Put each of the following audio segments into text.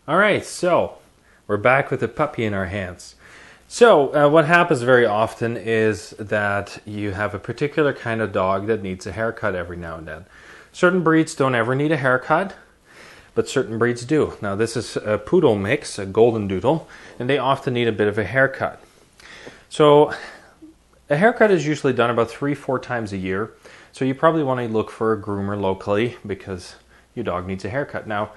All right, so we're back with a puppy in our hands. So what happens very often is that you have a particular kind of dog that needs a haircut every now and then. Certain breeds don't ever need a haircut, but certain breeds do. Now this is a poodle mix, a golden doodle, and they often need a bit of a haircut. So a haircut is usually done about 3-4 times a year. So you probably want to look for a groomer locally because your dog needs a haircut. Now,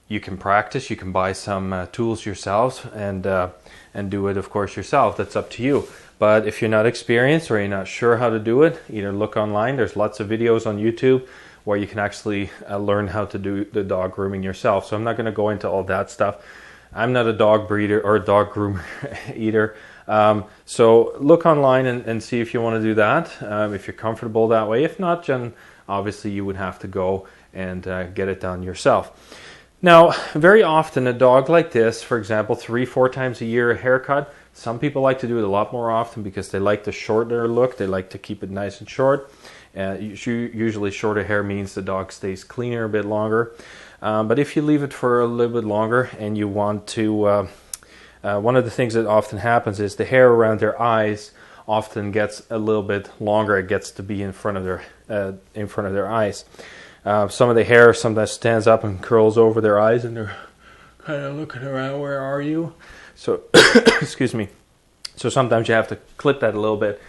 you can practice, you can buy some tools yourselves and do it, of course, yourself. That's up to you. But if you're not experienced or you're not sure how to do it, either look online. There's lots of videos on YouTube where you can actually learn how to do the dog grooming yourself. So I'm not going to go into all that stuff. I'm not a dog breeder or a dog groomer either. So look online and see if you want to do that, if you're comfortable that way. If not, then obviously you would have to go and get it done yourself. Now, very often a dog like this, for example, 3-4 times a year a haircut. Some people like to do it a lot more often because they like to shorten their look. They like to keep it nice and short. Usually shorter hair means the dog stays cleaner a bit longer. But if you leave it for a little bit longer and you want to, one of the things that often happens is the hair around their eyes often gets a little bit longer. It gets to be in front of their eyes. Some of the hair sometimes stands up and curls over their eyes, and they're kind of looking around. Where are you? So, excuse me. So sometimes you have to clip that a little bit.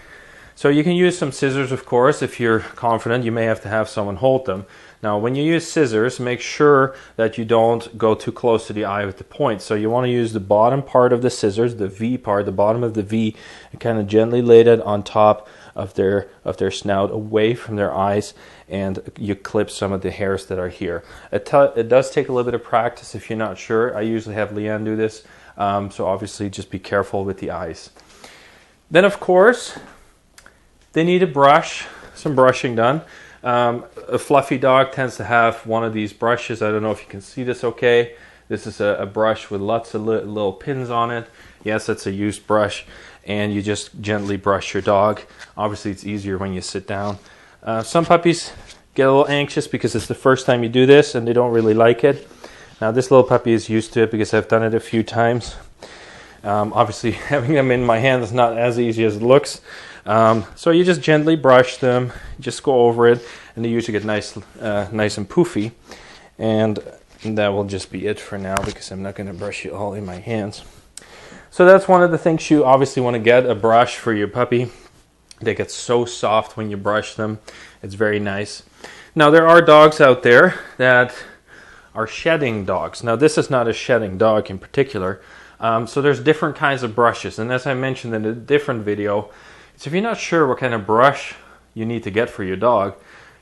So you can use some scissors, of course. If you're confident, you may have to have someone hold them. Now, when you use scissors, make sure that you don't go too close to the eye with the point. So you want to use the bottom part of the scissors, the V part, the bottom of the V, and kind of gently lay that on top of their snout, away from their eyes, and you clip some of the hairs that are here. It does take a little bit of practice if you're not sure. I usually have Leanne do this, so obviously just be careful with the eyes. Then, of course, they need a brush, some brushing done. A fluffy dog tends to have one of these brushes. I don't know if you can see this okay. This is a brush with lots of little pins on it. Yes, it's a used brush, and you just gently brush your dog. Obviously, it's easier when you sit down. Some puppies get a little anxious because it's the first time you do this, and they don't really like it. Now, this little puppy is used to it because I've done it a few times. Obviously, having them in my hand is not as easy as it looks. So you just gently brush them, just go over it, and they usually get nice and poofy. And that will just be it for now because I'm not going to brush you all in my hands. So that's one of the things you obviously want to get, a brush for your puppy. They get so soft when you brush them. It's very nice. Now, there are dogs out there that are shedding dogs. Now, this is not a shedding dog in particular. So there's different kinds of brushes. And as I mentioned in a different video, so if you're not sure what kind of brush you need to get for your dog,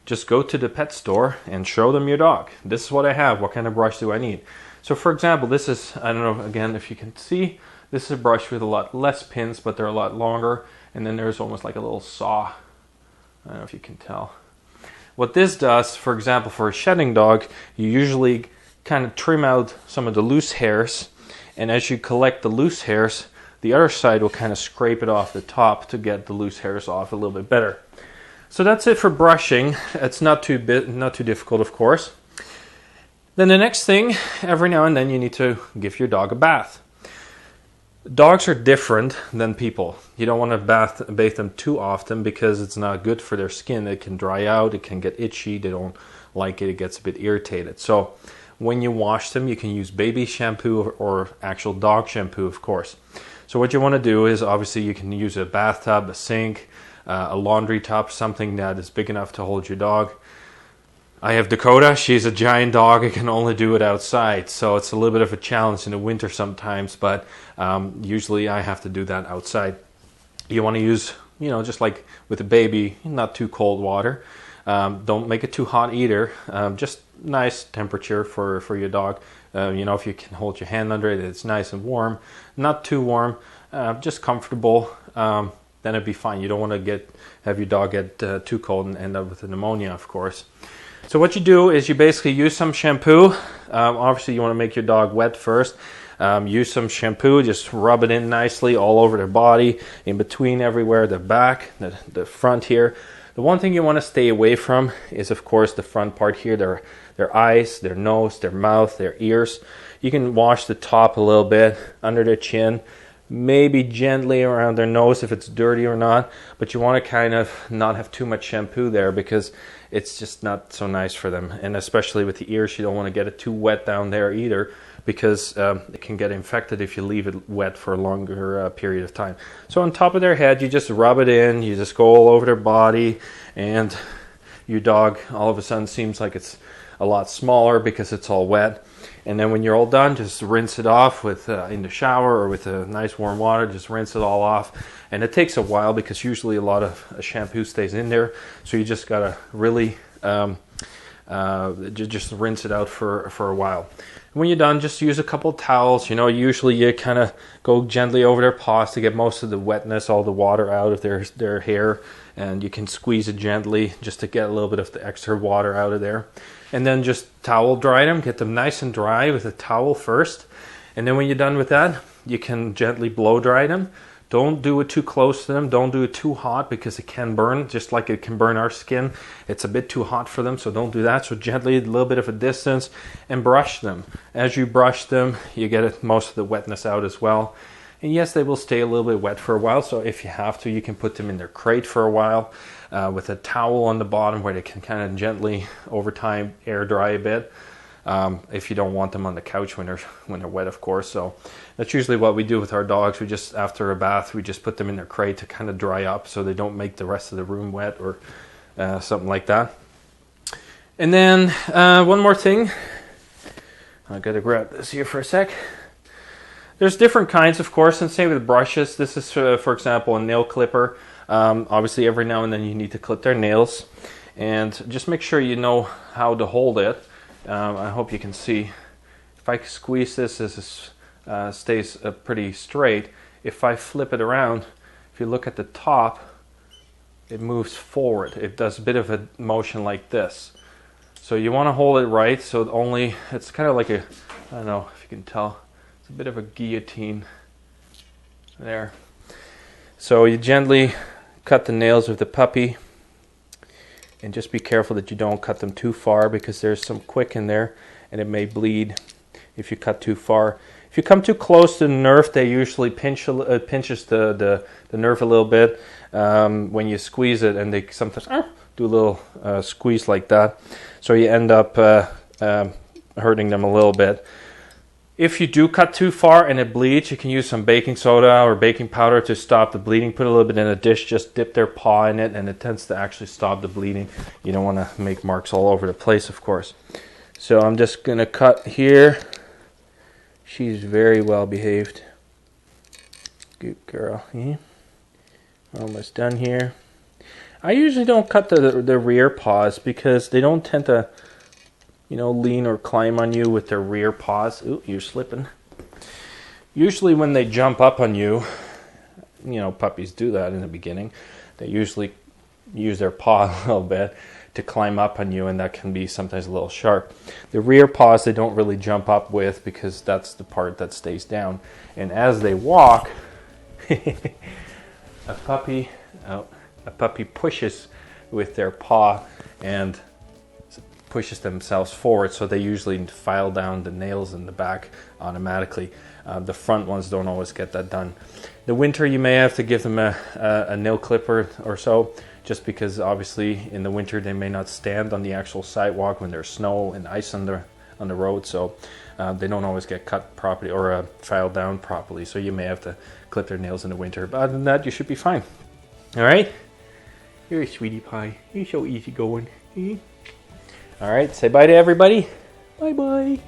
just go to the pet store and show them your dog. This is what I have. What kind of brush do I need? So for example, this is, I don't know, again, if you can see, this is a brush with a lot less pins, but they're a lot longer. And then there's almost like a little saw. I don't know if you can tell. What this does, for example, for a shedding dog, you usually kind of trim out some of the loose hairs. And as you collect the loose hairs, the other side will kind of scrape it off the top to get the loose hairs off a little bit better. So that's it for brushing. It's not too difficult, of course. Then the next thing, every now and then you need to give your dog a bath. Dogs are different than people. You don't want to bathe them too often because it's not good for their skin. It can dry out, it can get itchy, they don't like it, it gets a bit irritated. So when you wash them, you can use baby shampoo or actual dog shampoo, of course. So what you want to do is, obviously, you can use a bathtub, a sink, a laundry tub, something that is big enough to hold your dog. I have Dakota. She's a giant dog. I can only do it outside. So it's a little bit of a challenge in the winter sometimes, but usually I have to do that outside. You want to use, just like with a baby, not too cold water. Don't make it too hot either. Just nice temperature for your dog. If you can hold your hand under it, it's nice and warm. Not too warm, just comfortable. Then it'd be fine. You don't want to have your dog get too cold and end up with pneumonia, of course. So what you do is you basically use some shampoo. Obviously, you want to make your dog wet first. Use some shampoo, just rub it in nicely all over their body, in between everywhere, the back, the front here. The one thing you want to stay away from is, of course, the front part here, their eyes, their nose, their mouth, their ears. You can wash the top a little bit, under their chin, maybe gently around their nose if it's dirty or not, but you want to kind of not have too much shampoo there because it's just not so nice for them. And especially with the ears, you don't want to get it too wet down there either, because it can get infected if you leave it wet for a longer period of time. So on top of their head, you just rub it in, you just go all over their body, and your dog all of a sudden seems like it's a lot smaller because it's all wet. And then when you're all done, just rinse it off with in the shower or with a nice warm water. Just rinse it all off. And it takes a while because usually a lot of shampoo stays in there. So you just gotta really just rinse it out for a while. When you're done, just use a couple towels. You know, usually you kind of go gently over their paws to get most of the wetness, all the water out of their hair. And you can squeeze it gently just to get a little bit of the extra water out of there. And then just towel dry them, get them nice and dry with a towel first. And then when you're done with that, you can gently blow dry them. Don't do it too close to them. Don't do it too hot because it can burn, just like it can burn our skin. It's a bit too hot for them, so don't do that. So gently, a little bit of a distance, and brush them. As you brush them, you get most of the wetness out as well. And yes, they will stay a little bit wet for a while, so if you have to, you can put them in their crate for a while with a towel on the bottom where they can kind of gently, over time, air dry a bit. If you don't want them on the couch when they're wet, of course. So that's usually what we do with our dogs. We just, after a bath, we just put them in their crate to kind of dry up so they don't make the rest of the room wet or something like that. And then one more thing. I gotta grab this here for a sec. There's different kinds, of course, and same with brushes. This is, for example, a nail clipper. Obviously, every now and then you need to clip their nails. And just make sure you know how to hold it. I hope you can see. If I squeeze this stays pretty straight. If I flip it around, if you look at the top, it moves forward. It does a bit of a motion like this. So you want to hold it right, so it's kind of like I don't know if you can tell, it's a bit of a guillotine there. So you gently cut the nails of the puppy, and just be careful that you don't cut them too far because there's some quick in there and it may bleed if you cut too far. If you come too close to the nerve, they usually pinches the nerve a little bit when you squeeze it, and they sometimes do a little squeeze like that. So you end up hurting them a little bit. If you do cut too far and it bleeds, you can use some baking soda or baking powder to stop the bleeding. Put a little bit in a dish, just dip their paw in it, and it tends to actually stop the bleeding. You don't want to make marks all over the place, of course. So I'm just going to cut here. She's very well behaved. Good girl. Yeah. Almost done here. I usually don't cut the rear paws because they don't tend to lean or climb on you with their rear paws. Ooh, you're slipping. Usually when they jump up on you, puppies do that in the beginning. They usually use their paw a little bit to climb up on you, and that can be sometimes a little sharp. The rear paws they don't really jump up with because that's the part that stays down. And as they walk, a puppy pushes with their paw and pushes themselves forward, so they usually file down the nails in the back automatically. The front ones don't always get that done. The winter you may have to give them a nail clipper or so, just because obviously in the winter they may not stand on the actual sidewalk when there's snow and ice on the road, so they don't always get cut properly or filed down properly, so you may have to clip their nails in the winter. But other than that, you should be fine. Alright? You're a sweetie pie. You're so easy going. Alright, say bye to everybody. Bye bye.